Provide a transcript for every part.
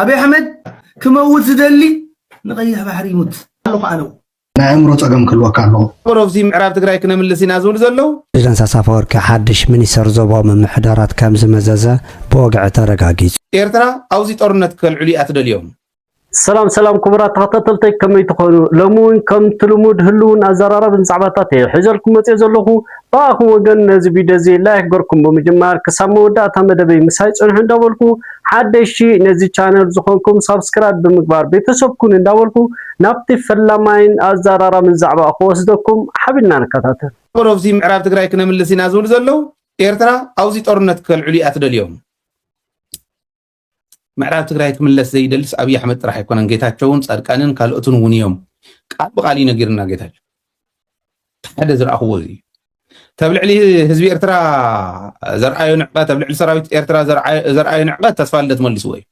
أبي أحمد كموت زدلي نغيها بحر يموت الله أنا نعمرو تقام كل وكالو روفزي معراب تግራይ ክነምልሲና ዝብል ዘለው ፕሬዝዳንት ሳፋወርቂ ሓድሽ ሚኒስተር ዞባ ምምሕዳራት ከም ዝመዘዘ ብወግዒ ተረጋጊጹ ኤርትራ አውዚ ጦርነት ከልዕሉ እያ ትደልዮም سلام كبرات تخطلتي كما تخونوا لمون كم تلمود هلون ازرارب نصعباتات حجركم متي زلخو باخو وغن زي فيديو زي لايك غركم بمجمار كسامو داتا مدبي مساي صنح انداولكو حدشي نزي چانل زخونكم سبسكرايب بمغبار بيتسبكون انداولكو نابتي فلاماين ازرارب نزعبا خوسدكم حبينا نكتاتل روفزي معراب تግራይ ክነምልሲና ዝብል ዘለው ኤርትራ አውዚ ጦርነት ከልዕሉ እያ ትደልዮም معراب تግራይ ክምለስ ዘይደልስ አብይ አሕመድ ጥራሕ ይኮነን ጌታቸውን ጻድቃንን ካልኦቱን ውንዮም ቃል በቃል ይነግርና ጌታቸው ሓደ ዝራእኽዎ እዚ ተብልዕሊ ህዝቢ ኤርትራ ዘርአዩ ንዕቀ ተብልዕሊ ሰራዊት ኤርትራ ዘርአዩ ንዕቀ ተስፋልደት መልስ ወይ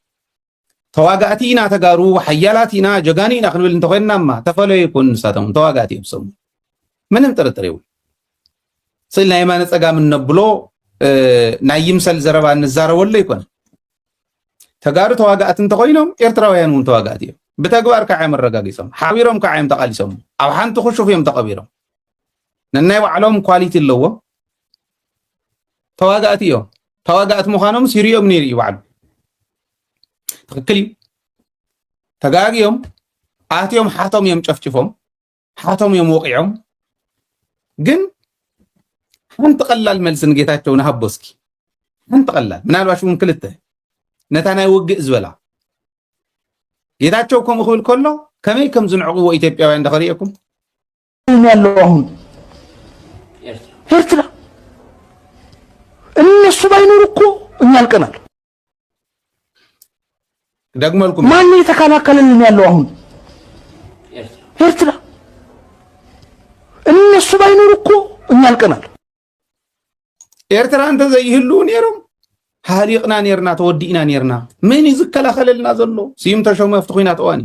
ተዋጋእቲና ተጋሩ ሓያላቲና ጀጋኒና ክንብል እንተኮይናማ ተፈለዩ ይኩን ንሳቶም ተዋጋእቲ ይብሰሙ ምንም ጥርጥር ይው ስለ ሃይማኖት ጸጋም ነብሎ ናይ ይምሰል ዘረባ እንዛረወለ ይኮን ተጋሩ ተዋጋእት እንተኮይኖም ኤርትራውያን ውን ተዋጋእት እዮም በተግባር ከዓም ረጋግጾም ሓቢሮም ከዓም ተቃሊሶም ኣብ ሓንቲ ኹሹፍ እዮም ተቀቢሮም ነናይ ባዕሎም ኳሊቲ ኣለዎ ተዋጋእት እዮም ተዋጋእት ምዃኖም ሲሪዮም ነይሩ ይባዕሉ ትክክል ተጋጊዮም ኣትዮም ሓቶም እዮም ጨፍጭፎም ሓቶም እዮም ወቂዖም ግን ሓንቲ ቀላል መልስን ጌታቸው ናሃቦስኪ ሓንቲ ቀላል ምናልባሽ ውን ክልተ ነታናይ ውግእ ዝበላ ጌታቸው ከም ይኽብል ከሎ ከመይ ከም ዝንዕቅዎ ኢትዮጵያውያን እንደኸሪእኩም ያለው አሁን ኤርትራ እነሱ ባይኖር እኮ እኛ አልቀናል ደግሞልኩም ማን የተከላከለልን ያለው አሁን ኤርትራ እነሱ ባይኖር እኮ እኛ አልቀናል ኤርትራ እንተ ዘይህሉ ነይሮም ሃሊቅና ነርና ተወዲእና ነርና ምን ይዝከላኸለልና ዘሎ ሲም ተሾመ ፍትኹና ተዋኒ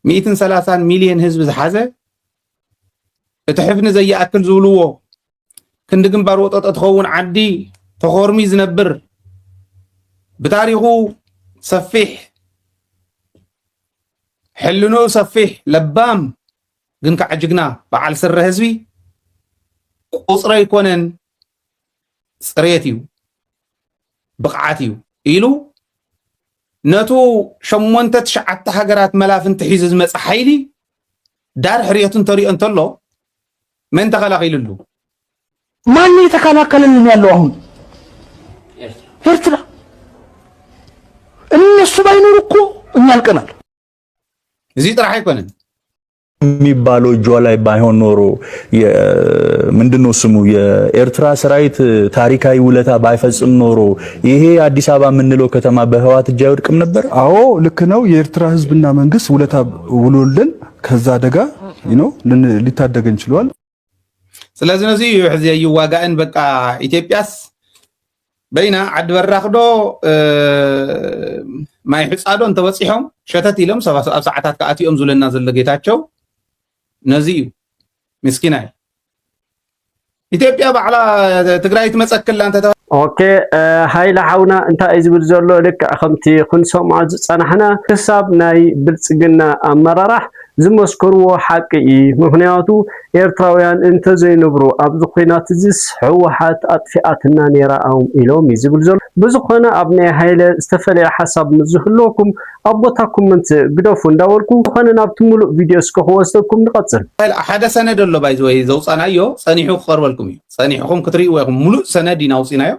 130 ሚሊዮን ህዝብ ዝሓዘ እትሕፍን ዘያአክል ዝብልዎ ክንድ ግንባር ወጠጠ ተኸውን ዓዲ ተኾርሚ ዝነብር በታሪኹ ሰፊሕ ሕልኖ ሰፊሕ ለባም ግን ከዓጅግና በዓል ስረ ህዝቢ ቁጽረ ይኮነን ጽሬትዩ ብቕዓትዩ ኢሉ ነቱ ሸሞንተ ትሽዓተ ሃገራት መላፍንቲ ሒዙ ዝመጽ ሓይሊ ዳር ሕርየቱን ተሪኦ እንተሎ መን ተኸላኺልሉ ማን የተከላከለልን ያለው አሁን ኤርትራ እነሱ ባይኖር እኮ እኛ አልቀናል እዚ ጥራሕ አይኮነን የሚባለው እጇ ላይ ባይሆን ኖሮ ምንድነው ስሙ የኤርትራ ሰራዊት ታሪካዊ ውለታ ባይፈጽም ኖሮ ይሄ አዲስ አበባ ምንለው ከተማ በህዋት እጅ አይወድቅም ነበር። አዎ ልክ ነው። የኤርትራ ህዝብና መንግስት ውለታ ውሎልን ከዛ አደጋ ሊታደገን ችሏል። ስለዚህ ነው እዚ ይዋጋን በቃ ኢትዮጵያስ በይና ዓድ በራኽዶ ማይ ሕጻዶ እንተበጽሖም ሸተት ኢሎም ኣብ ሰዓታት ከኣትዮም ዝለና ዘሎ ጌታቸው ነዚዩ ምስኪናይ ኢትዮጵያ ባዕላ ትግራይ ትመጸክላ እንተ اوكي هاي لحونا انت ازبل زلو لك خمتي خنسوم عز صنحنا حساب ناي بلصقنا امرارح زمسكرو حقي مخنياتو ኤርትራውያን እንተ ዘይነብሩ ኣብ ዝኹናት ዝስ ህወሓት ኣጥፊኣትና ነራኦም ኢሎም ይዝብል ዘሎ ብዙኾነ ኣብ ናይ ሃይለ ዝተፈለየ ሓሳብ ምዝህሎኩም ኣቦታኩም ምንት ግደፉ እንዳወልኩ ዝኾነ ናብቲ ሙሉእ ቪድዮ እስከወስደኩም ንቐጽል ሓደ ሰነድ ኣሎ ባይ ወይ ዘውፃናዮ ጸኒሑ ክቐርበልኩም እዩ ጸኒሕኩም ክትሪእዎ ይኹም ሙሉእ ሰነድ ይናውፂናዮ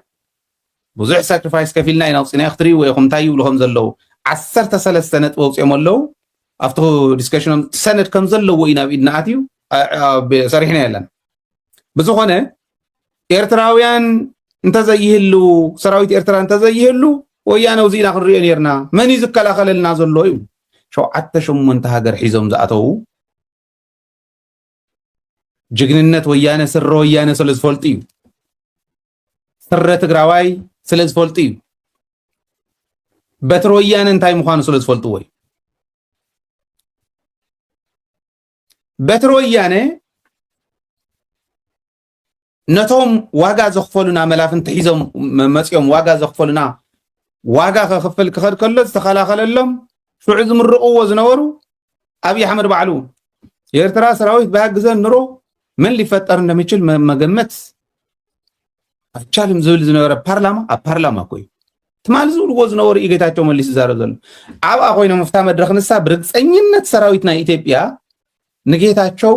ብዙሕ ሳክሪፋይስ ከፊልና ይናውፂናዮ ክትሪእዎ ይኹም እንታይ ይብልኩም ዘለው 13 ነጥብ ወፅኦም ኣለው ኣብቲ ዲስከሽኖም ሰነድ ከም ዘለዎ ኢና ብኢድና ኣትዩ ሰሪሕና ያለን ብዙኾነ ኤርትራውያን እንተ ዘይህሉ ሰራዊት ኤርትራ እንተ ዘይህሉ ወያነ ውዚና ክንሪኦ ነርና መን ይዝከላኸለልና ዘሎ እዩ 7 ሃገር ሒዞም ዝኣተው ጅግንነት ወያነ ስረ ወያነ ስለዝፈልጥ እዩ ስረ ትግራዋይ ስለዝፈልጥ እዩ በትር ወያነ እንታይ ምዃኑ ስለዝፈልጥ ወይ በትር ወያነ ነቶም ዋጋ ዘኽፈሉና መላፍንቲ ሒዞም መጽኦም ዋጋ ዘኽፈሉና ዋጋ ከኽፈል ክኸድ ከሎ ዝተኸላኸለሎም ሽዑ ዝምርቕዎ ዝነበሩ አብይ አሕመድ ባዕሉ የኤርትራ ሰራዊት ባያግዘን ኑሮ ምን ሊፈጠር እንደሚችል መገመት አይቻልም ዝብል ዝነበረ ፓርላማ ኮይ ትማል ዝብልዎ ዝነበሩ ኢጌታቸው መሊስ ይዛረብ ዘሎ ኣብኣ ኮይኖም መፍታ መድረኽ ንሳ ብርግፀኝነት ሰራዊትና ኢትዮጵያ ንጌታቸው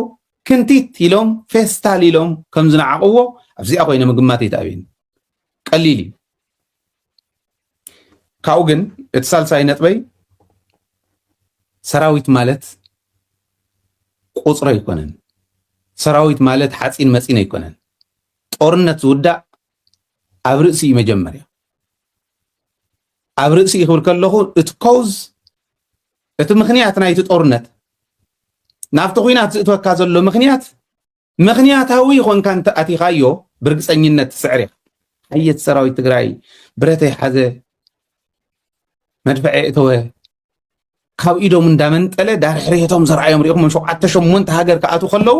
ክንቲት ኢሎም ፌስታል ኢሎም ከም ዝነዓቅዎ ኣብዚኣ ኮይነ ምግማት ይታበይን ቀሊል ካው ግን እትሳልሳይ ነጥበይ ሰራዊት ማለት ቁጽረ ይኮነን ሰራዊት ማለት ሓፂን መፂን ይኮነን ጦርነት ዝውዳእ ኣብ ርእሲ መጀመርያ ኣብ ርእሲ ይኽብል ከለኹ እቲ ኮዝ እቲ ምኽንያት ናይቲ ጦርነት ናብቲ ኩናት ዝእትወካ ዘሎ ምኽንያታዊ ኮንካ እንተኣቲኻዮ ብርግፀኝነት ስዕሪ ሓየት ሰራዊት ትግራይ ብረተይ ሓዘ መድፈዐ እተወ ካብ ኢዶም እንዳመንጠለ ዳርሕርየቶም ዘርአዮም ሪኢኹም 7-8 ሃገር ከኣቱ ከለዉ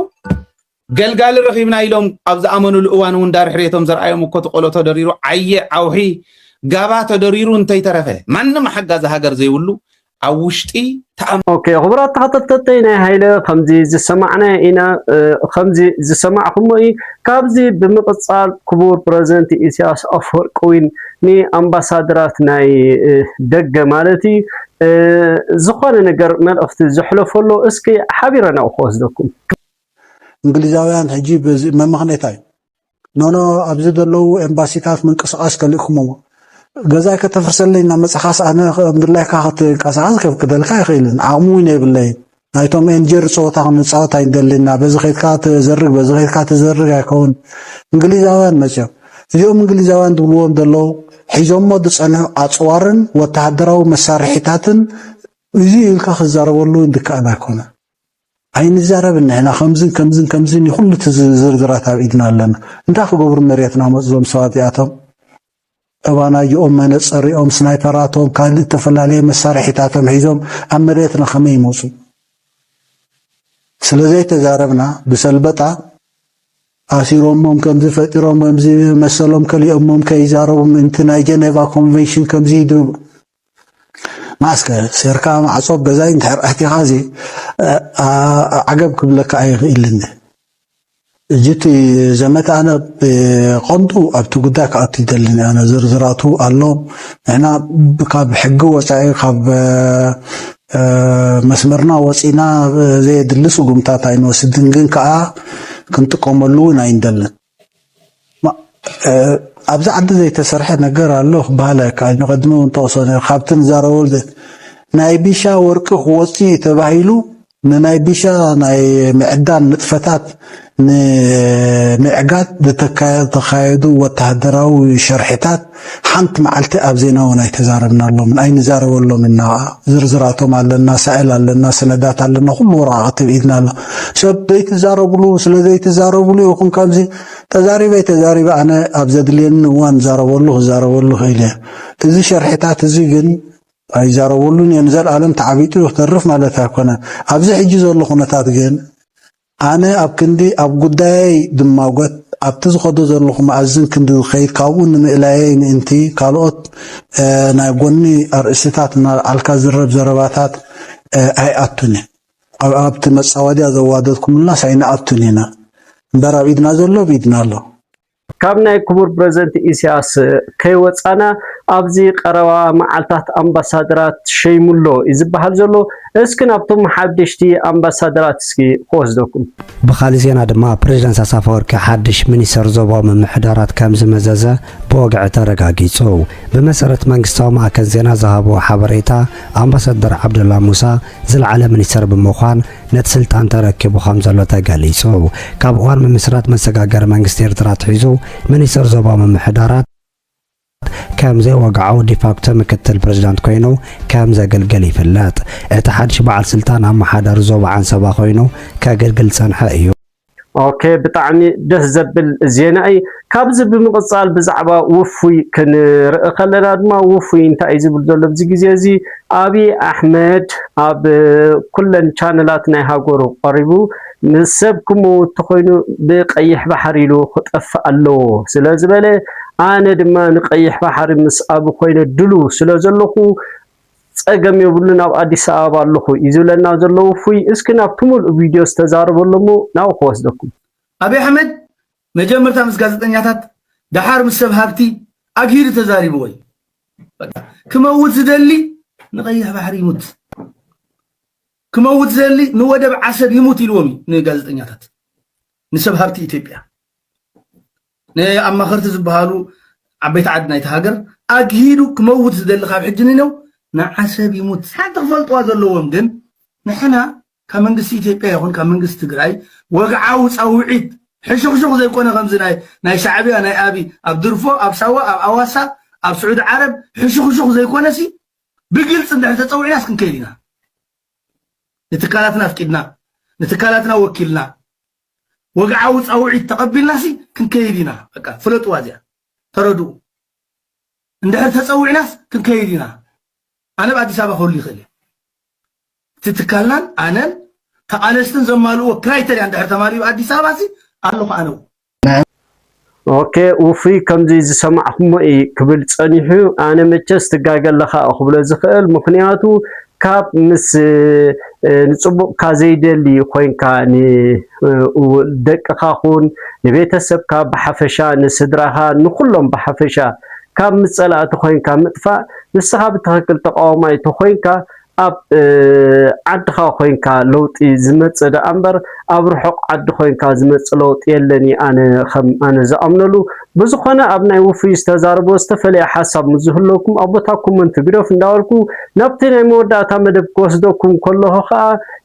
ገልጋሊ ረኺብና ኢሎም ኣብ ዝኣመኑሉ እዋን እውን ዳርሕርየቶም ዘርአዮም እኮ ተቆሎ ተደሪሩ ዓየ ዓውሒ ጋባ ተደሪሩ እንተይተረፈ ማንም ሓጋዚ ሃገር ዘይብሉ ኣብ ውሽጢ ኦኬ خبرات ተኸተልተይ ናይ ሃይለ ከምዚ ዝሰማዕና ኢና ከምዚ ዝሰማዕኹሞ ካብዚ ብምቕፃል ክቡር ፕሬዝደንት ኢሳያስ አፈወርቂ ኒ ኣምባሳደራት ናይ ደገ ማለት ዝኾነ ነገር መልእኽቲ ዝሕለፈሎ እስኪ ሓቢረና ክወስደኩም እንግሊዛውያን ሕጂ መምኽነታይ ኖኖ ኣብዚ ዘለው ኤምባሲታት ምንቅስቃስ ከልእኹሞ ገዛይ ከተፈርሰለይና መጽኻስ ኣነ ምድላይ ካኽትንቀሳቀስ ከፍቅደልካ ይኽእልን ዓቕሙ ይብለይ ናይቶም ኤንጀር ፆታ ክንፃወት ኣይንደልና በዚ ኸይድካ ትዘርግ በዚ ኸይድካ ትዘርግ ኣይከውን እንግሊዛውያን መፅኦም እዚኦም እንግሊዛውያን ዝብልዎም ዘለው ሒዞሞ ዝፀንሑ ኣፅዋርን ወተሃደራዊ መሳርሒታትን እዚ ኢልካ ክዛረበሉ እንድከኣል ኣይኮነ ኣይንዛረብን ንሕና ከምዝን ይኩሉ ዝርዝራት ኣብ ኢድና ኣለና እንታይ ክገብሩ መሬትና መፅዞም ሰባት እዚኣቶም እባናዮም መነፀሪኦም ስናይፐራቶም ካልእ ተፈላለየ መሳርሒታቶም ሒዞም ኣብ መሬትና ከመይ ይመፁ ስለዘይ ተዛረብና ብሰልበጣ ኣሲሮሞም ከምዚ ፈጢሮም ከምዚ መሰሎም ከሊኦሞም ከይዛረቡም እንቲ ናይ ጀኔቫ ኮንቬንሽን ከምዚ ይድብሉ ማስከ ሴርካ ማዕፆብ ገዛይ እንድሕር ኣሕቲኻ እዚ ዓገብ ክብለካ ኣይኽእልን እጅቲ ዘመት ኣነ ቆንጡ ኣብቲ ጉዳይ ከኣቱ ይደልኒ ኣነ ዝርዝራቱ ኣሎ ንሕና ካብ ሕጊ ወፃኢ ካብ መስመርና ወፂና ዘየድሊ ስጉምታት ኣይንወስድን ግን ከዓ ክንጥቀመሉ እውን ኣይንደልን ኣብዚ ዓዲ ዘይተሰርሐ ነገር ኣሎ ክበሃል ኣይከኣልን ቅድሚ እውን ተወሶ ካብቲ ንዛረበሉ ናይ ቢሻ ወርቂ ክወፅእ ተባሂሉ ንናይ ቢሻ ናይ ምዕዳን ንጥፈታት ንምዕጋት ዝተካየዱ ወተሃደራዊ ሸርሒታት ሓንቲ መዓልቲ ኣብ ዜና እውን ኣይተዛረብናሎም ኣይንዛረበሎም ኢና ዝርዝራቶም ኣለና ሳኤል ኣለና ሰነዳት ኣለና ኩሉ ወረቓቕቲ ብኢድና ኣሎ ሰብ ዘይተዛረብሉ ስለዘይተዛረብሉ ይኹን ከምዚ ተዛሪበ ኣነ ኣብ ዘድልየኒ እዋን ክዛረበሉ ክኢለ እዚ ሸርሒታት እዚ ግን ኣይዛረበሉን እየ ንዘለኣለም ተዓቢጡ ክተርፍ ማለት ኣይኮነ ኣብዚ ሕጂ ዘሎ ኩነታት ግን ኣነ ኣብ ክንዲ ኣብ ጉዳይ ድማጎት ኣብቲ ዝኸዶ ዘለኹ መኣዝን ክንዲ ዝኸይድ ካብኡ ንምእላየይ ምእንቲ ካልኦት ናይ ጎኒ ኣርእስታት ናልዓልካ ዝረብ ዘረባታት ኣይኣቱን ኣብቲ መፃወድያ ዘዋደድኩምላስ ኣይንኣቱን ኢና እምበር ኣብ ኢድና ዘሎ ብኢድና ኣሎ ካብ ናይ ክቡር ፕሬዝደንት ኢሳያስ ከይወፃና ኣብዚ ቀረባ መዓልታት ኣምባሳደራት ሸይሙሎ ይዝበሃል ዘሎ እስኪ ናብቶም ሓደሽቲ ኣምባሳደራት እስኪ ክወስደኩም ብኻልእ ዜና ድማ ፕሬዝደንት አፈወርቂ ሓድሽ ሚኒስተር ዞባ ምምሕዳራት ከም ዝመዘዘ ብወግዒ ተረጋጊጹ ብመሰረት መንግስታዊ ማዕከን ዜና ዝሃቦ ሓበሬታ ኣምባሳደር ዓብደላ ሙሳ ዝለዓለ ሚኒስተር ብምዃን ነቲ ስልጣን ተረኪቡ ከም ዘሎ ተገሊጹ ካብ እዋን ምምስራት መሰጋገሪ መንግስቲ ኤርትራ ትሒዙ ሚኒስተር ዞባ ምምሕዳራት ከም ዘይወግዓው ዲፋክቶ ምክትል ፕሬዝዳንት ኮይኑ ከም ዘገልገል ይፍለጥ እቲ ሓድሽ በዓል ስልጣን ኣመሓዳሪ ዞባ ዓንሰባ ኮይኑ ከገልግል ፀንሐ እዩ ኦኬ ብጣዕሚ ደስ ዘብል ዜና እዩ ካብዚ ብምቕፃል ብዛዕባ ውፉይ ክንርኢ ከለና ድማ ውፉይ እንታይ ዝብል ዘሎ ኣብዚ ግዜ እዚ አብይ አሕመድ ኣብ ኩለን ቻነላት ናይ ሃገሩ ቀሪቡ ንሰብ ክመውት ኮይኑ ብቀይሕ ባሕሪ ኢሉ ክጠፍእ ኣለዎ ስለዝበለ ኣነ ድማ ንቀይሕ ባሕሪ ምስ ኣብ ኮይኑ ድሉ ስለዘለኹ ፀገም የብሉን ኣብ ኣዲስ ኣበባ ኣለኹ ይዝብለና ዘለው ፍይ እስኪ ናብቲ ሙሉእ ቪድዮ ዝተዛረበሎሞ ናው ክወስደኩም አብይ አሕመድ መጀመርታ ምስ ጋዜጠኛታት ዳሓር ምስ ሰብ ሃብቲ ኣግሂሩ ተዛሪቡ ወይ ክመውት ዝደሊ ንቀይሕ ባሕሪ ይሙት ክመውት ዝደሊ ንወደብ ዓሰብ ይሙት ኢልዎም ንጋዜጠኛታት ንሰብ ሃብቲ ኢትዮጵያ ንኣማኸርቲ ዝበሃሉ ዓበይቲ ዓዲ ናይቲ ሃገር ኣግሂሩ ክመውት ዝደሊ ካብ ሕጅኒ ነው ንዓሰብ ይሙት ሓንቲ ክፈልጥዋ ዘለዎም ግን ንሕና ካብ መንግስቲ ኢትዮጵያ ይኹን ካብ መንግስቲ ትግራይ ወግዓዊ ፀውዒት ሕሹኽሹኽ ዘይኮነ ከምዚ ናይ ሻዕብያ ናይ ኣቢ ኣብ ድርፎ ኣብ ሳዋ ኣብ ኣዋሳ ኣብ ስዑድ ዓረብ ሕሹኽሹኽ ዘይኮነሲ ብግልፂ እንድሕር ተፀውዒናስ ክንከይድ ኢና ንትካላትና ኣፍቂድና ንትካላትና ወኪልና ወግዓዊ ፀውዒት ተቐቢልናሲ ክንከይድ ኢና በቃ ፍለጥዋ እዚኣ ተረድኡ እንድሕር ተፀውዒናስ ክንከይድ ኢና ኣነ ብኣዲስ ኣበባ ክህሉ ይኽእል እየ እቲ ትካልናን ኣነን ተቃለስትን ዘማልእዎ ክራይተርያ እንድሕር ተማልኡ ኣዲስ ኣበባ ሲ ኣለኹ ኣነ ኦኬ ውፍይ ከምዚ ዝሰማዕኩሞ ክብል ፀኒሑ ኣነ መቸስ ትጋገለኻ ክብሎ ዝኽእል ምክንያቱ ካብ ምስ ንፅቡቅካ ዘይደሊ ኮይንካ ንደቅኻ ኹን ንቤተሰብካ ብሓፈሻ ንስድራኻ ንኩሎም ብሓፈሻ ካብ ምፀላእቲ ኮይንካ ምጥፋእ ንስኻ ብትኽክል ተቃዋማይ ኮይንካ ኣብ ዓድኻ ኮይንካ ለውጢ ዝመፅእ ዳ እምበር ኣብ ርሑቕ ዓዲ ኮይንካ ዝመፅእ ለውጢ የለኒ ኣነ ዝኣምነሉ ብዝኾነ ኣብ ናይ ውፍይ ዝተዛረቦ ዝተፈለየ ሓሳብ ምዝህለኩም ኣቦታኩም ኮመንት ግደፍ እንዳበልኩ ናብቲ ናይ መወዳእታ መደብ ክወስደኩም ከለኹ ከዓ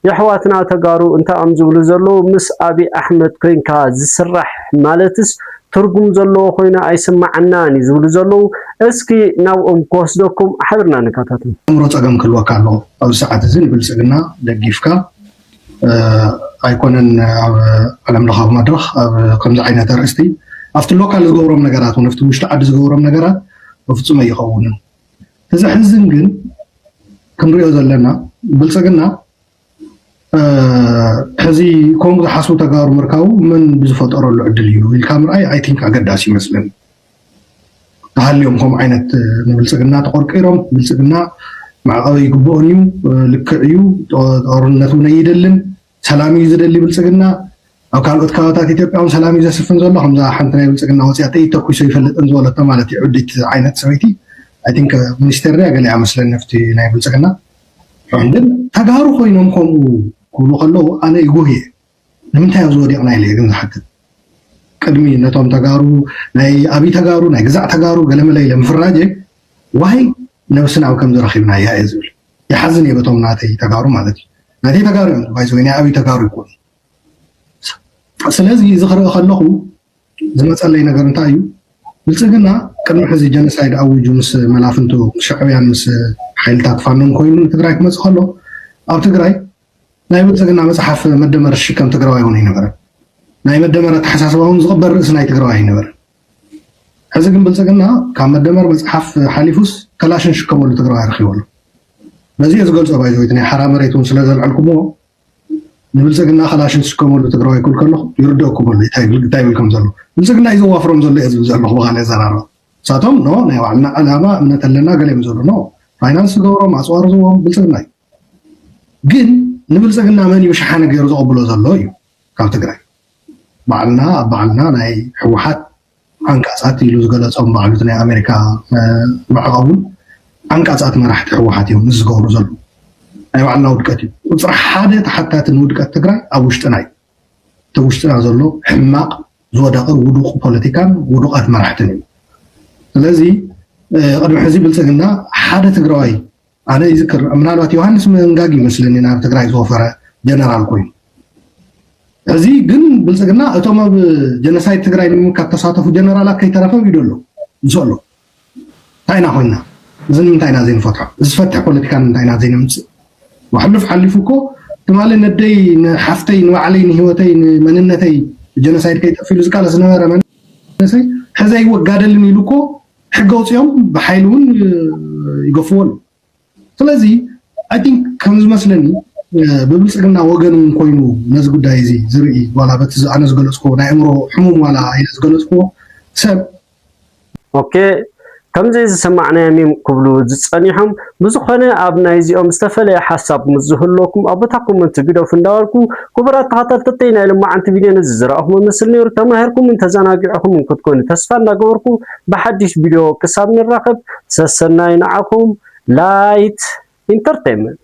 የሕዋትና ተጋሩ እንታይ ኣም ዝብሉ ዘለዉ ምስ ኣብይ ኣሕመድ ኮይንካ ዝስራሕ ማለትስ ትርጉም ዘለዎ ኮይኑ ኣይስማዓናን ዝብሉ ዘለዉ እስኪ ናብኦም ክወስደኩም ሓቢርና ንከታተል እምሮ ፀገም ክህልወካ ኣሎ ኣብ ሰዓት እዚ ንብልፅግና ደጊፍካ ኣይኮነን ኣብ ዓለም ለኻዊ መድረኽ ኣብ ከምዚ ዓይነት ኣርእስቲ ኣብቲ ሎካል ዝገብሮም ነገራት እውን ኣብቲ ውሽጢ ዓዲ ዝገብሮም ነገራት ብፍፁም ኣይኸውንን እዚ ሕዝን ግን ክንሪኦ ዘለና ብልፅግና ሕዚ ከምኡ ዝሓስቡ ተጋሩ ምርካቡ ምን ብዝፈጠረሉ ዕድል እዩ ኢልካ ምርኣይ ኣይ ቲንክ ኣገዳሲ ይመስለኒ ተሃልዮም ከምኡ ዓይነት ንብልፅግና ተቆርቂሮም ብልፅግና ማዕቐቢ ይግብኦን እዩ ልክዕ እዩ ጦርነት እውን ኣይደልን ሰላም እዩ ዝደሊ ብልፅግና ኣብ ካልኦት ከባቢታት ኢትዮጵያ እውን ሰላም እዩ ዘስፍን ዘሎ ከምዛ ሓንቲ ናይ ብልፅግና ወፂኣ ጥይት ተኩሶ ይፈልጥን ዝበለቶ ማለት እዩ ዕዲት ዓይነት ሰበይቲ ኣይ ቲንክ ሚኒስተር ያ ገለ ይመስለኒ ኣብቲ ናይ ብልፅግና ግን ተጋሩ ኮይኖም ከምኡ ክብሉ ከለዉ ኣነ ይጉህየ ንምንታይ ኣብ ዝወዲቕና ኢለ ግን ዝሓትት ቅድሚ ነቶም ተጋሩ ናይ ኣብይ ተጋሩ ናይ ግዛዕ ተጋሩ ገለመለ ኢለ ምፍራጀ ዋይ ነብስና ኣብ ከምዚ ረኺብና እያ እየ ዝብል ይሓዝን እየ በቶም ናተይ ተጋሩ ማለት እዩ ናተይ ተጋሩ እዮም ባይዘ ናይ ኣብይ ተጋሩ ይኮኑ ስለዚ እዚ ክርኢ ከለኹ ዝመፀለይ ነገር እንታይ እዩ ብልፅግና ቅድሚ ሕዚ ጀኖሳይድ ኣውጁ ምስ መላፍንቱ ሻዕብያን ምስ ሓይልታት ፋኖን ኮይኑ ትግራይ ክመፅእ ከሎ ኣብ ትግራይ ናይ ብልፅግና መፅሓፍ መደመር ሽከም ትግራዋይ እውን ኣይነበረን ናይ መደመር ኣተሓሳስባ እውን ዝቕበር ርእሲ ናይ ትግራዋይ ኣይነበረን ሕዚ ግን ብልፅግና ካብ መደመር መፅሓፍ ሓሊፉስ ከላሽን ሽከመሉ ትግራዋይ ረኪበሉ ነዚኦ ዝገልፆ ባይዘ ወይ ናይ ሓራ መሬት እውን ስለዘልዐልኩምዎ ንብልፅግና ከላሽን ዝሽከመሉ ትግራዋይ ክብል ከለኹ ይርድአኩመሉ እንታይ ይብል ዘሎ ብልፅግና እዩ ዘዋፍሮም ዘሎ እየ ዝብል ዘለኹ ብካልእ ዘራርባ ንሳቶም ኖ ናይ ባዕልና ዕላማ እምነት ኣለና ገለ እዮም ዘሎ ኖ ፋይናንስ ዝገብሮም ኣፅዋር ዝቦም ብልፅግና እዩ ግን ንብልፅግና መን እዩ ሸሓነ ገይሩ ዘቐብሎ ዘሎ እዩ ካብ ትግራይ ባዕልና ኣብ ባዕልና ናይ ሕወሓት ዓንቃፃት ኢሉ ዝገለፆም ባዕሉ ናይ ኣሜሪካ ማዕቐቡን ዓንቃፃት መራሕቲ ሕወሓት እዮም ምስ ዝገብሩ ዘሎ ናይ ባዕልና ውድቀት እዩ ቁፅሪ ሓደ ተሓታትን ውድቀት ትግራይ ኣብ ውሽጥና እዩ እቲ ውሽጥና ዘሎ ሕማቕ ዝወደቐ ውዱቕ ፖለቲካን ውዱቃት መራሕትን እዩ ስለዚ ቅድሚ ሕዚ ብልፅግና ሓደ ትግራዋይ ኣነ ይዝክር ምናልባት ዮሃንስ መንጋግ ይመስለኒ ናብ ትግራይ ዝወፈረ ጀነራል ኮይኑ እዚ ግን ብልፅግና እቶም ኣብ ጀኖሳይድ ትግራይ ንምምካት ተሳተፉ ጀነራላት ከይተረፈም ኢሉ ኣሎ ንሱ ኣሎ እንታይ ኢና ኮይና እዚ ንምንታይ ኢና ዘይንፈትሖ ዝፈትሕ ፖለቲካ ንምንታይ ኢና ዘይነምፅእ وحلف حلفوكو تمالي ندي نحفتي نوعلي نهوتي مننتي جنسايد كي تفيلو زكالا سنوارا منسي حزا يوقادلني لوكو حقوصيهم بحيلون يقفون سلازي I think ከምዝ መስለኒ ብብልጽግና ወገን ኮይኑ ነዚ ጉዳይ እዚ ዝርኢ ዋላ በቲ ኣነ ዝገለጽኩ ናይ እምሮ ሕሙም ዋላ ኢለ ዝገለጽኩ ሰብ ኦኬ ከምዚ ዝሰማዕናዮም ክብሉ ዝጸኒሖም ብዙኾነ ኣብ ናይ እዚኦም ዝተፈለየ ሓሳብ ምዝህለኩም ኣቦታኩም እንትግደፉ እንዳወልኩ ክቡራት ተኸታተልቲ ናይ ልማዓንቲ ቪድዮ ዝረኣኹም ምስሊ ነይሩ ተማሂርኩም ተዘናጊዕኹም ክትኮኑ ተስፋ እንዳገበርኩ ብሓድሽ ቪድዮ ክሳብ ንራኸብ ሰሰናይ ንዓኹም ላይት ኢንተርቴይንመንት